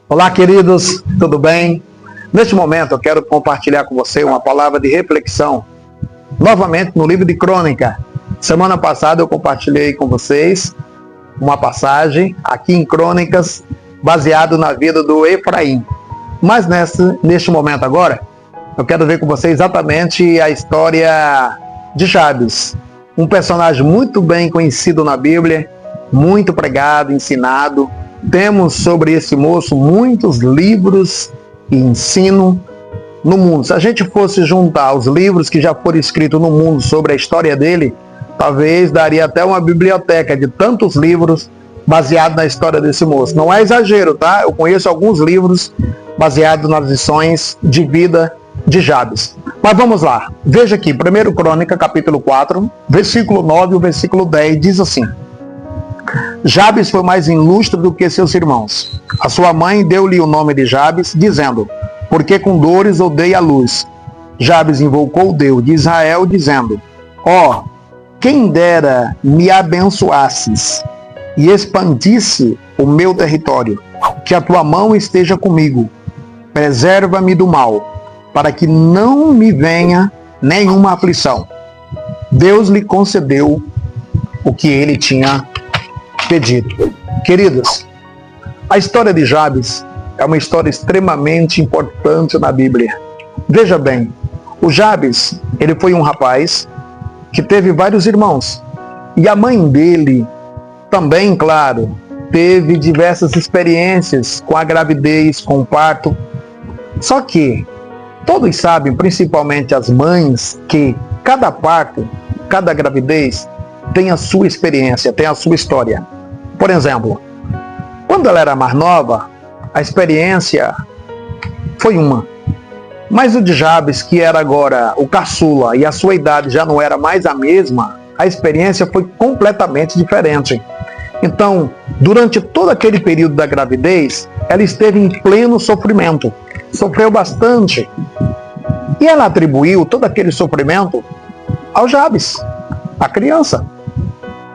Olá, queridos, tudo bem? Neste momento eu quero compartilhar com você uma palavra de reflexão, novamente no livro de Crônica. Semana passada eu compartilhei com vocês uma passagem aqui em Crônicas, baseado na vida do Efraim. Mas neste momento agora, eu quero ver com você exatamente a história de Jabes, um personagem muito bem conhecido na Bíblia, muito pregado, ensinado. Temos sobre esse moço muitos livros e ensino no mundo. Se a gente fosse juntar os livros que já foram escritos no mundo sobre a história dele, talvez daria até uma biblioteca de tantos livros baseados na história desse moço. Não é exagero, tá? Eu conheço alguns livros baseados nas lições de vida de Jabes. Mas vamos lá. Veja aqui, 1 Crônica, capítulo 4, versículo 9 e o versículo 10, diz assim: Jabes foi mais ilustre do que seus irmãos. A sua mãe deu-lhe o nome de Jabes, dizendo, porque com dores odeia a luz. Jabes invocou o Deus de Israel, dizendo, ó, quem dera me abençoasses e expandisse o meu território, que a tua mão esteja comigo. Preserva-me do mal, para que não me venha nenhuma aflição. Deus lhe concedeu o que ele tinha pedido. Queridos, a história de Jabes é uma história extremamente importante na Bíblia. Veja bem, o Jabes, ele foi um rapaz que teve vários irmãos. E a mãe dele também, claro, teve diversas experiências com a gravidez, com o parto. Só que todos sabem, principalmente as mães, que cada parto, cada gravidez tem a sua experiência, tem a sua história. Por exemplo, quando ela era mais nova, a experiência foi uma. Mas o de Jabes, que era agora o caçula e a sua idade já não era mais a mesma, a experiência foi completamente diferente. Então, durante todo aquele período da gravidez, ela esteve em pleno sofrimento. Sofreu bastante. E ela atribuiu todo aquele sofrimento ao Jabes, a criança.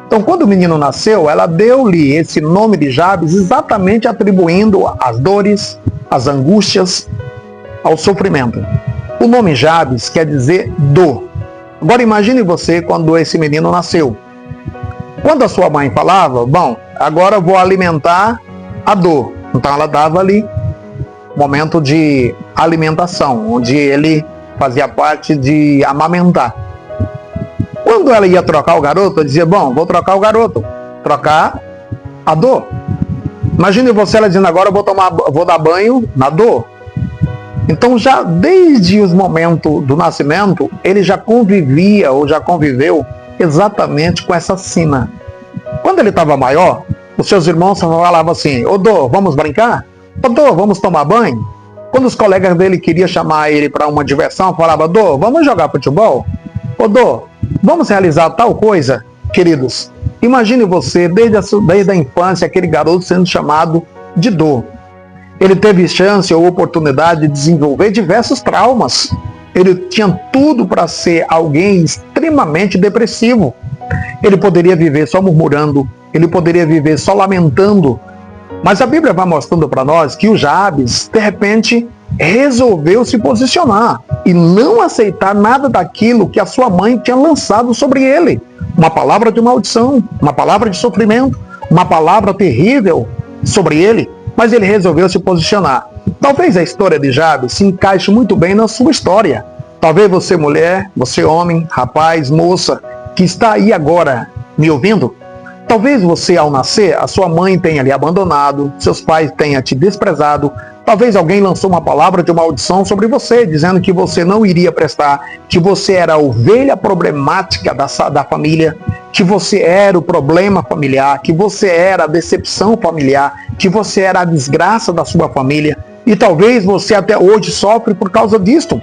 Então, quando o menino nasceu, ela deu-lhe esse nome de Jabes exatamente atribuindo as dores, as angústias, ao sofrimento. O nome Jabes quer dizer dor. Agora imagine você quando esse menino nasceu. Quando a sua mãe falava, bom, agora eu vou alimentar a dor. Então ela dava ali um momento de alimentação, onde ele fazia parte de amamentar. Quando ela ia trocar o garoto, eu dizia, bom, vou trocar o garoto. Trocar a dor. Imagine você ela dizendo, agora eu vou dar banho na dor. Então já desde os momentos do nascimento, ele já convivia ou já conviveu exatamente com essa sina. Quando ele estava maior, os seus irmãos falavam assim, ô Dô, vamos brincar? Ô Dô, vamos tomar banho? Quando os colegas dele queriam chamar ele para uma diversão, falava, Dô, vamos jogar futebol? Ô Dô, vamos realizar tal coisa? Queridos, imagine você, desde a infância, aquele garoto sendo chamado de Dô. Ele teve chance ou oportunidade de desenvolver diversos traumas. Ele tinha tudo para ser alguém extremamente depressivo. Ele poderia viver só murmurando, ele poderia viver só lamentando. Mas a Bíblia vai mostrando para nós que o Jabes, de repente, resolveu se posicionar e não aceitar nada daquilo que a sua mãe tinha lançado sobre ele. Uma palavra de maldição, uma palavra de sofrimento, uma palavra terrível sobre ele. Mas ele resolveu se posicionar. Talvez a história de Jabes se encaixe muito bem na sua história. Talvez você mulher, você homem, rapaz, moça, que está aí agora me ouvindo. Talvez você ao nascer, a sua mãe tenha lhe abandonado, seus pais tenham te desprezado. Talvez alguém lançou uma palavra de maldição sobre você, dizendo que você não iria prestar, que você era a ovelha problemática da família, que você era o problema familiar, que você era a decepção familiar, que você era a desgraça da sua família. E talvez você até hoje sofre por causa disto.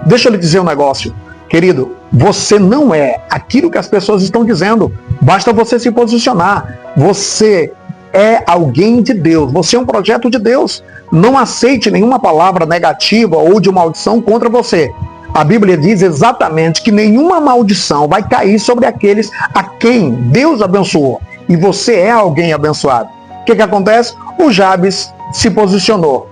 Deixa eu lhe dizer um negócio. Querido, você não é aquilo que as pessoas estão dizendo. Basta você se posicionar. Você é alguém de Deus. Você é um projeto de Deus. Não aceite nenhuma palavra negativa ou de maldição contra você. A Bíblia diz exatamente que nenhuma maldição vai cair sobre aqueles a quem Deus abençoou. E você é alguém abençoado. O que acontece? O Jabes se posicionou.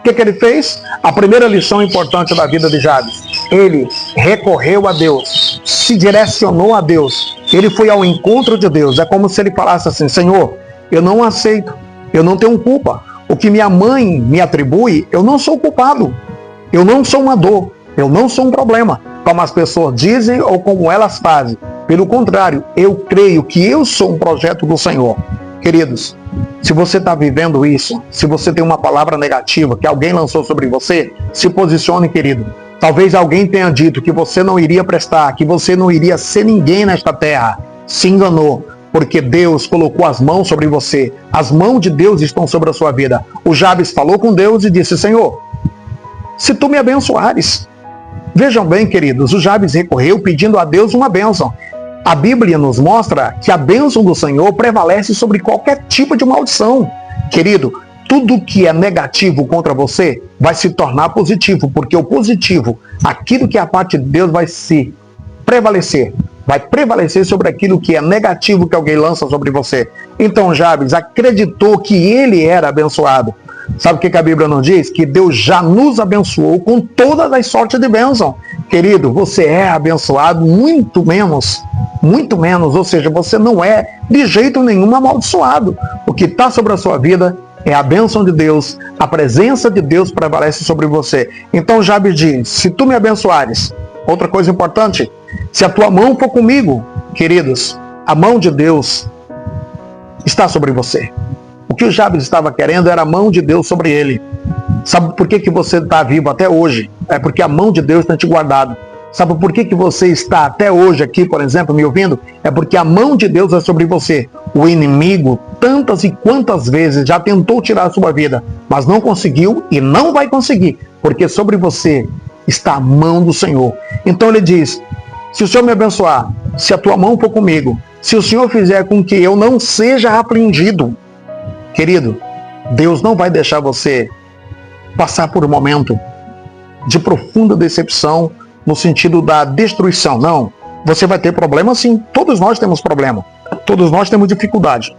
O que ele fez? A primeira lição importante da vida de Jabes. Ele recorreu a Deus, se direcionou a Deus, ele foi ao encontro de Deus. É como se ele falasse assim: Senhor, eu não aceito, eu não tenho culpa. O que minha mãe me atribui, eu não sou culpado. Eu não sou uma dor, eu não sou um problema, como as pessoas dizem ou como elas fazem. Pelo contrário, eu creio que eu sou um projeto do Senhor. Queridos, se você está vivendo isso, se você tem uma palavra negativa que alguém lançou sobre você, se posicione, querido. Talvez alguém tenha dito que você não iria prestar, que você não iria ser ninguém nesta terra. Se enganou, porque Deus colocou as mãos sobre você. As mãos de Deus estão sobre a sua vida. O Jabes falou com Deus e disse: Senhor, se tu me abençoares. Vejam bem, queridos, o Jabes recorreu pedindo a Deus uma bênção. A Bíblia nos mostra que a bênção do Senhor prevalece sobre qualquer tipo de maldição. Querido, tudo que é negativo contra você vai se tornar positivo, porque o positivo, aquilo que é a parte de Deus, vai prevalecer sobre aquilo que é negativo que alguém lança sobre você. Então Jabes acreditou que ele era abençoado. Sabe o que a Bíblia nos diz? Que Deus já nos abençoou com todas as sortes de bênção. Querido, você é abençoado muito menos, ou seja, você não é de jeito nenhum amaldiçoado. O que está sobre a sua vida é a bênção de Deus, a presença de Deus prevalece sobre você. Então Jabes diz: se tu me abençoares. Outra coisa importante, se a tua mão for comigo, queridos, a mão de Deus está sobre você. O que o Jabes estava querendo era a mão de Deus sobre ele. Sabe por que você está vivo até hoje? É porque a mão de Deus tem te guardado. Sabe por que você está até hoje aqui, por exemplo, me ouvindo? É porque a mão de Deus é sobre você. O inimigo, tantas e quantas vezes, já tentou tirar a sua vida, mas não conseguiu e não vai conseguir, porque sobre você está a mão do Senhor. Então ele diz: se o Senhor me abençoar, se a tua mão for comigo, se o Senhor fizer com que eu não seja afligido, querido, Deus não vai deixar você passar por um momento de profunda decepção no sentido da destruição. Não, você vai ter problema sim, todos nós temos problema, todos nós temos dificuldade,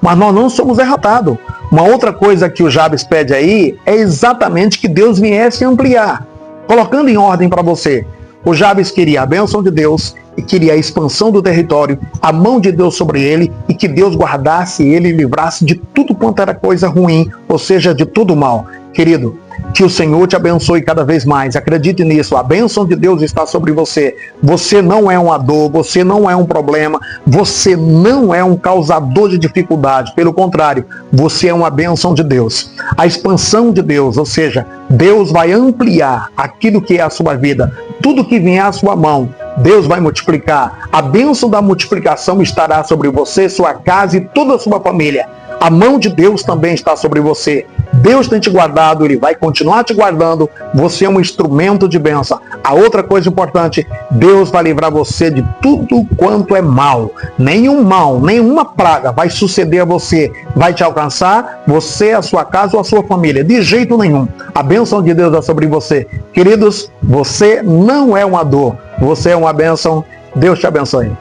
mas nós não somos derrotados. Uma outra coisa que o Jabes pede aí é exatamente que Deus viesse ampliar, colocando em ordem para você. O Jabes queria a bênção de Deus e queria a expansão do território, a mão de Deus sobre ele, e que Deus guardasse ele e livrasse de tudo quanto era coisa ruim, ou seja, de tudo mal. Querido, que o Senhor te abençoe cada vez mais. Acredite nisso, a bênção de Deus está sobre você. Você não é uma dor, você não é um problema, você não é um causador de dificuldade. Pelo contrário, você é uma bênção de Deus. A expansão de Deus, ou seja, Deus vai ampliar aquilo que é a sua vida. Tudo que vier à sua mão, Deus vai multiplicar. A bênção da multiplicação estará sobre você, sua casa e toda a sua família. A mão de Deus também está sobre você. Deus tem te guardado, Ele vai continuar te guardando. Você é um instrumento de bênção. A outra coisa importante, Deus vai livrar você de tudo quanto é mal. Nenhum mal, nenhuma praga vai suceder a você, vai te alcançar, você, a sua casa ou a sua família. De jeito nenhum. A bênção de Deus é sobre você. Queridos, você não é uma dor, você é uma bênção. Deus te abençoe.